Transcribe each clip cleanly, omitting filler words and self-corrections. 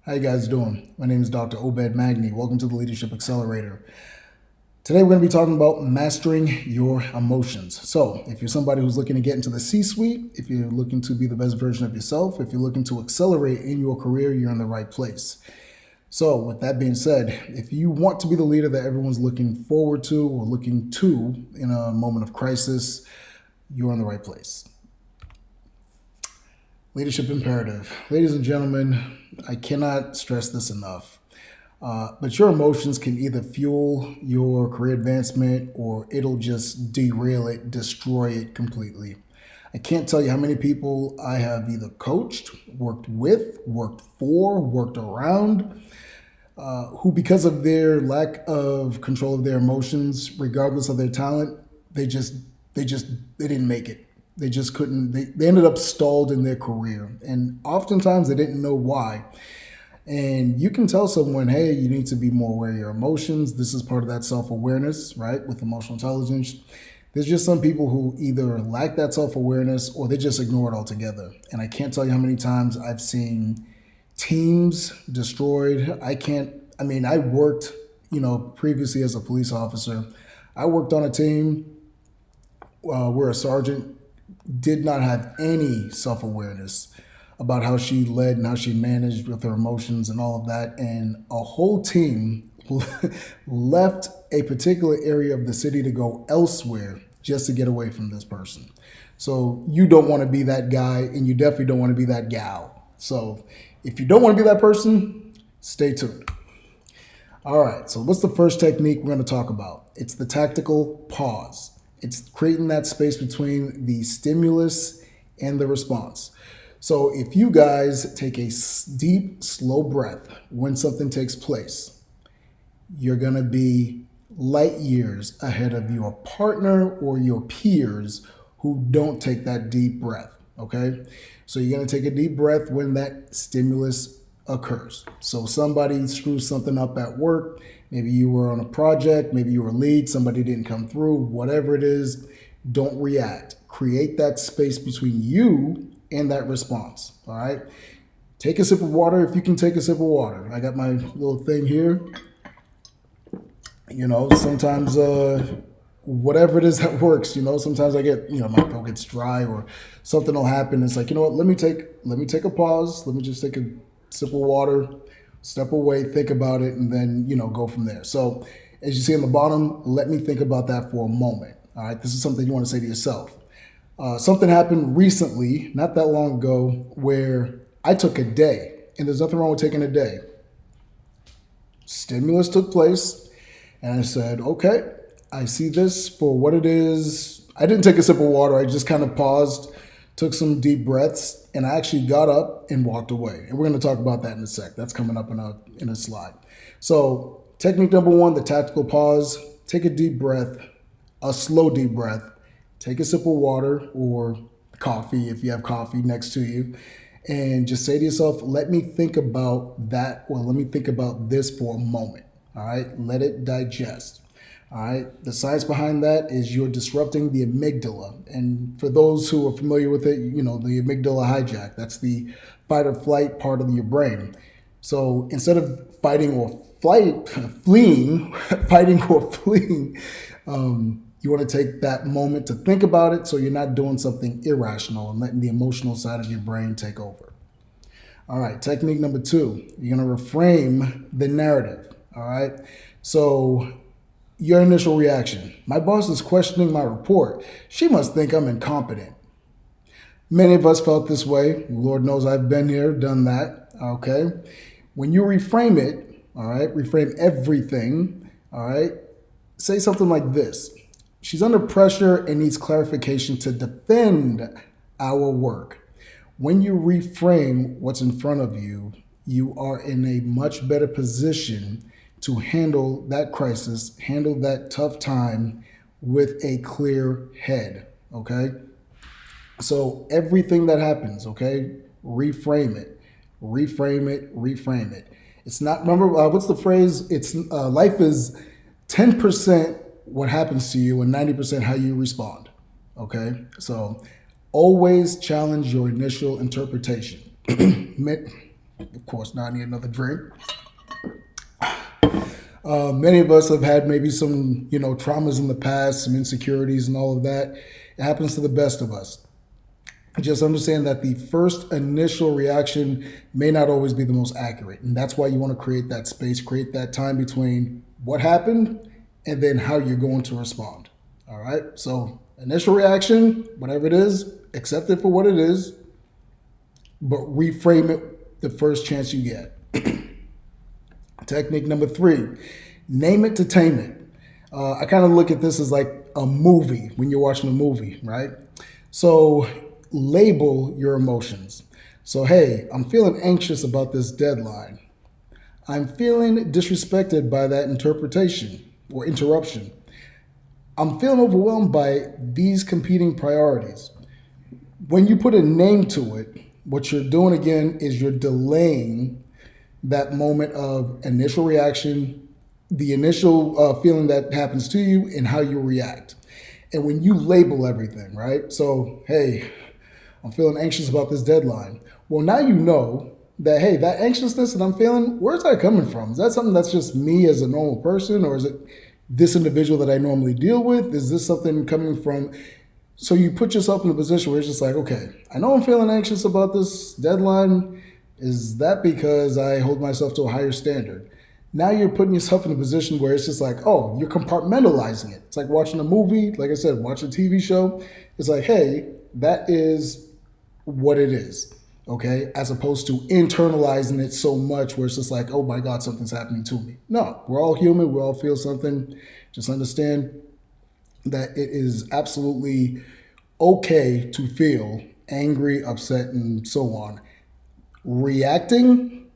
How you guys doing? My name is Dr. Obed Magni. Welcome to the Leadership Accelerator. Today we're going to be talking about mastering your emotions. So if you're somebody who's looking to get into the C-suite, if you're looking to be the best version of yourself, if you're looking to accelerate in your career, you're in the right place. So with that being said, if you want to be the leader that everyone's looking forward to or looking to in a moment of crisis, you're in the right place. Leadership imperative. Ladies and gentlemen, I cannot stress this enough. But your emotions can either fuel your career advancement or it'll just derail it, destroy it completely. I can't tell you how many people I have either coached, worked with, worked for, worked around, who because of their lack of control of their emotions, regardless of their talent, they didn't make it. They just couldn't, they ended up stalled in their career. And oftentimes they didn't know why. And you can tell someone, hey, you need to be more aware of your emotions. This is part of that self-awareness, right? With emotional intelligence. There's just some people who either lack that self-awareness or they just ignore it altogether. And I can't tell you how many times I've seen teams destroyed. I worked, previously as a police officer. I worked on a team where a sergeant did not have any self-awareness about how she led and how she managed with her emotions and all of that. And a whole team left a particular area of the city to go elsewhere just to get away from this person. So you don't want to be that guy, and you definitely don't want to be that gal. So if you don't want to be that person, stay tuned. All right, so what's the first technique we're going to talk about? It's the tactical pause. It's creating that space between the stimulus and the response. So if you guys take a deep, slow breath when something takes place, you're going to be light years ahead of your partner or your peers who don't take that deep breath, okay? So you're going to take a deep breath when that stimulus occurs. So somebody screws something up at work. Maybe you were on a project, maybe you were a lead, somebody didn't come through, whatever it is, don't react. Create that space between you and that response, all right? Take a sip of water if you can take a sip of water. I got my little thing here. Sometimes whatever it is that works, sometimes I get, my throat gets dry or something will happen. It's like, let me take a pause. Let me just take a sip of water, step away, think about it, and then, go from there. So as you see on the bottom, let me think about that for a moment. All right, this is something you want to say to yourself. Something happened recently, not that long ago, where I took a day, and there's nothing wrong with taking a day. Stimulus took place, and I said, okay, I see this for what it is. I didn't take a sip of water. I just kind of paused, took some deep breaths, and I actually got up and walked away. And we're going to talk about that in a sec. That's coming up in a slide. So technique number one, the tactical pause. Take a deep breath, a slow deep breath. Take a sip of water or coffee if you have coffee next to you, and just say to yourself, let me think about that, or let me think about this for a moment. All right, let it digest. All right, the science behind that is you're disrupting the amygdala. And for those who are familiar with it, the amygdala hijack, that's the fight or flight part of your brain. So instead of fighting or fleeing, you want to take that moment to think about it so you're not doing something irrational and letting the emotional side of your brain take over. All right, technique number two, you're going to reframe the narrative. All right, so your initial reaction. My boss is questioning my report. She must think I'm incompetent. Many of us felt this way. Lord knows I've been here, done that. Okay, when you reframe it, all right, reframe everything. All right, say something like this. She's under pressure and needs clarification to defend our work. When you reframe what's in front of you, you are in a much better position to handle that crisis, handle that tough time with a clear head, okay? So everything that happens, okay, reframe it, reframe it, reframe it. It's not, remember, what's the phrase? It's life is 10% what happens to you and 90% how you respond, okay? So always challenge your initial interpretation. Of course, now I need another drink. Many of us have had maybe some, traumas in the past, some insecurities and all of that. It happens to the best of us. Just understand that the first initial reaction may not always be the most accurate. And that's why you want to create that space, create that time between what happened and then how you're going to respond. All right. So, initial reaction, whatever it is, accept it for what it is, but reframe it the first chance you get. Technique number 3, name it to tame it. I kind of look at this as like a movie when you're watching a movie, right? So label your emotions. So, hey, I'm feeling anxious about this deadline. I'm feeling disrespected by that interpretation or interruption. I'm feeling overwhelmed by these competing priorities. When you put a name to it, what you're doing again is you're delaying that moment of initial reaction, the initial feeling that happens to you, and how you react. And when you label everything, right? So, hey, I'm feeling anxious about this deadline. Well, now you know that, hey, that anxiousness that I'm feeling, where's that coming from? Is that something that's just me as a normal person, or is it this individual that I normally deal with? Is this something coming from? So you put yourself in a position where it's just like, okay, I know I'm feeling anxious about this deadline. Is that because I hold myself to a higher standard? Now you're putting yourself in a position where it's just like, oh, you're compartmentalizing it. It's like watching a movie, like I said, watch a TV show. It's like, hey, that is what it is, okay? As opposed to internalizing it so much where it's just like, oh my God, something's happening to me. No, we're all human. We all feel something. Just understand that it is absolutely okay to feel angry, upset, and so on. Reacting,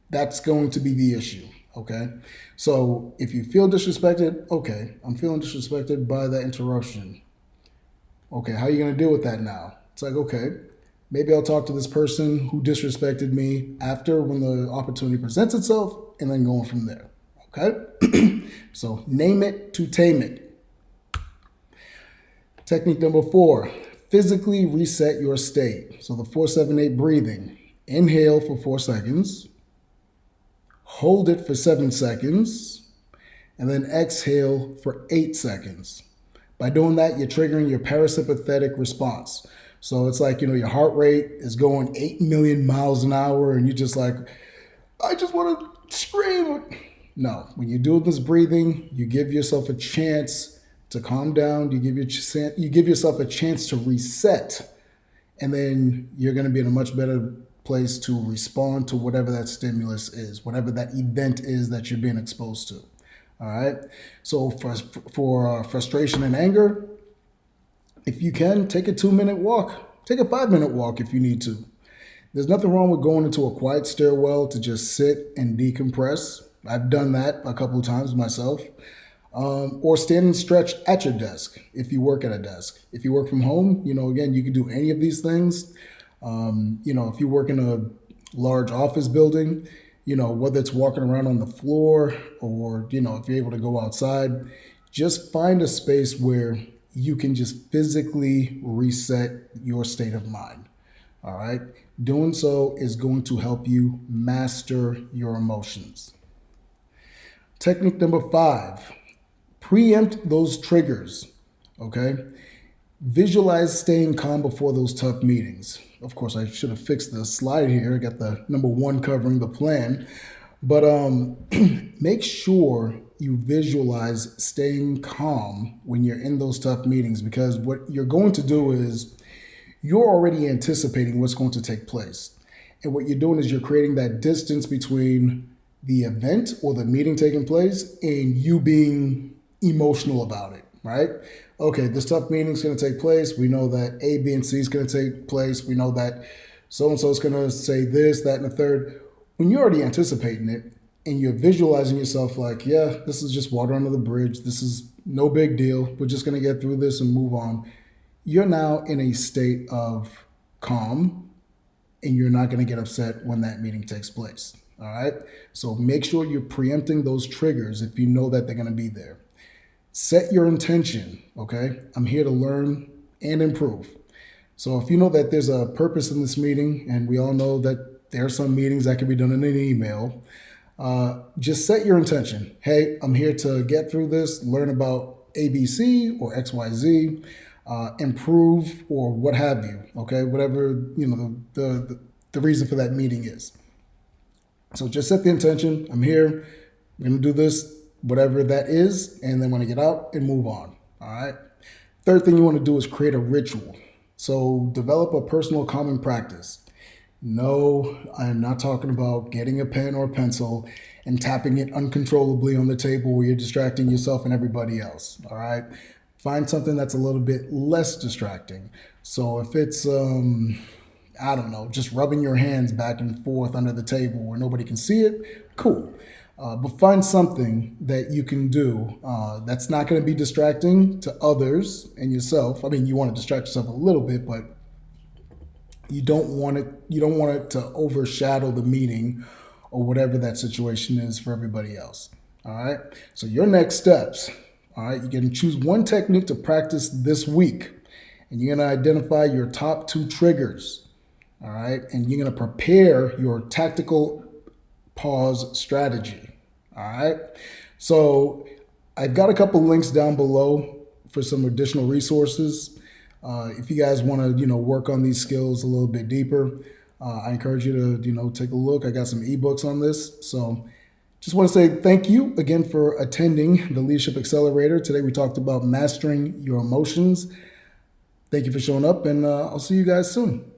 that's going to be the issue, okay? So if you feel disrespected, okay, I'm feeling disrespected by that interruption. Okay, how are you going to deal with that now? It's like, okay, maybe I'll talk to this person who disrespected me after when the opportunity presents itself, and then going from there, okay? So name it to tame it. Technique number 4, physically reset your state. So the 4-7-8 breathing. Inhale for 4 seconds, hold it for 7 seconds, and then exhale for 8 seconds. By doing that, you're triggering your parasympathetic response. So it's like, your heart rate is going 8 million miles an hour, and you're just like, I just want to scream. No, when you're doing this breathing, you give yourself a chance to calm down. You give yourself a chance to reset, and then you're going to be in a much better place to respond to whatever that stimulus is, whatever that event is that you're being exposed to. All right. So for frustration and anger, if you can, take a 2-minute walk, take a 5-minute walk if you need to. There's nothing wrong with going into a quiet stairwell to just sit and decompress. I've done that a couple of times myself. Or stand and stretch at your desk if you work at a desk. If you work from home, again, you can do any of these things. If you work in a large office building, whether it's walking around on the floor or, if you're able to go outside, just find a space where you can just physically reset your state of mind. All right. Doing so is going to help you master your emotions. Technique number 5. Preempt those triggers, okay? Visualize staying calm before those tough meetings. Of course, I should have fixed the slide here. I got the number 1 covering the plan. But make sure you visualize staying calm when you're in those tough meetings, because what you're going to do is you're already anticipating what's going to take place. And what you're doing is you're creating that distance between the event or the meeting taking place and you being emotional about it, right? Okay, this tough meeting is going to take place. We know that A, B, and C is going to take place. We know that so-and-so is going to say this, that, and the third. When you're already anticipating it and you're visualizing yourself like, yeah, this is just water under the bridge. This is no big deal. We're just going to get through this and move on. You're now in a state of calm and you're not going to get upset when that meeting takes place, all right? So make sure you're preempting those triggers if you know that they're going to be there. Set your intention, okay? I'm here to learn and improve. So if you know that there's a purpose in this meeting, and we all know that There are some meetings that can be done in an email. Just set your intention. Hey, I'm here to get through this, learn about ABC or XYZ, improve or what have you. Okay, whatever the reason for that meeting is. So just set the intention. I'm here. I'm going to do this, whatever that is, and then when I get out and move on. All right. Third thing you want to do is create a ritual. So develop a personal common practice. No, I am not talking about getting a pen or pencil and tapping it uncontrollably on the table where you're distracting yourself and everybody else. All right. Find something that's a little bit less distracting. So if it's, I don't know, just rubbing your hands back and forth under the table where nobody can see it, cool. But find something that you can do that's not going to be distracting to others and yourself. I mean, you want to distract yourself a little bit, but you don't want it. You don't want it to overshadow the meeting or whatever that situation is for everybody else. All right. So your next steps. All right. You're going to choose one technique to practice this week, and you're going to identify your top 2 triggers. All right. And you're going to prepare your tactical pause strategy. All right. So I've got a couple links down below for some additional resources. If you guys want to, work on these skills a little bit deeper, I encourage you to, take a look. I got some ebooks on this. So just want to say thank you again for attending the Leadership Accelerator. Today we talked about mastering your emotions. Thank you for showing up, and I'll see you guys soon.